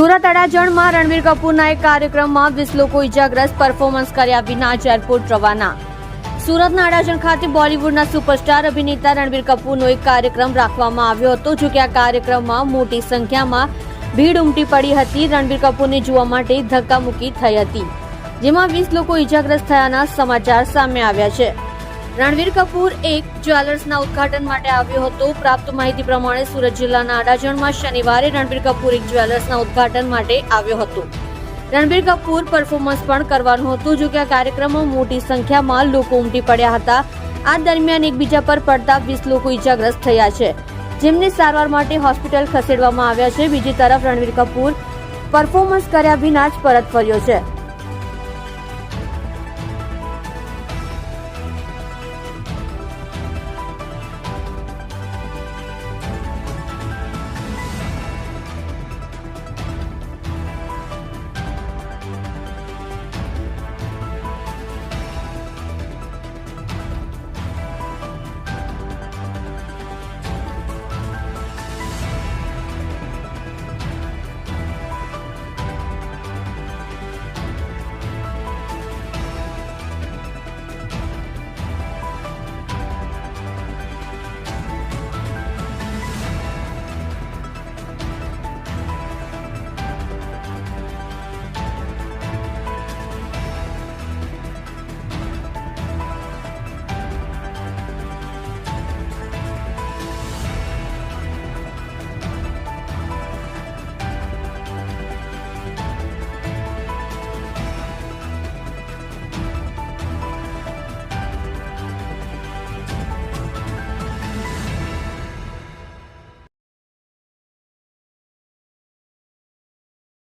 સુરત અડાજણમાં રણબીર કપૂરના એક કાર્યક્રમમાં 20 લોકો ઇજાગ્રસ્ત, પરફોર્મન્સ કર્યા વિના જ એરપોર્ટ રવાના. સુરતના અડાજણ ખાતે બોલિવૂડના સુપરસ્ટાર અભિનેતા રણબીર કપૂરનો એક કાર્યક્રમ રાખવામાં આવ્યો હતો. જો કે આ કાર્યક્રમમાં મોટી સંખ્યામાં ભીડ ઉમટી પડી હતી. રણબીર કપૂરને જોવા માટે ધક્કામુક્કી થઈ હતી, જેમાં 20 લોકો ઇજાગ્રસ્ત થયાના સમાચાર સામે આવ્યા છે. રણબીર કપૂર એક જ્વેલર્સના ઉદ્ઘાટન માટે આવ્યો હતો. પ્રાપ્ત માહિતી પ્રમાણે સુરત જિલ્લાના અડાજણમાં શનિવારે રણબીર કપૂર એક જ્વેલર્સના ઉદ્ઘાટન માટે આવ્યો હતો. રણબીર કપૂર પરફોર્મન્સ પણ કરવાનું હતું. જો કે આ કાર્યક્રમમાં મોટી સંખ્યામાં લોકો ઉમટી પડ્યા હતા. આ દરમિયાન એકબીજા પર પડતા 20 લોકો ઇજાગ્રસ્ત થયા છે, જેમને સારવાર માટે હોસ્પિટલ ખસેડવામાં આવ્યા છે. બીજી તરફ રણબીર કપૂર પરફોર્મન્સ કર્યા વિના જ પરત ફર્યો છે.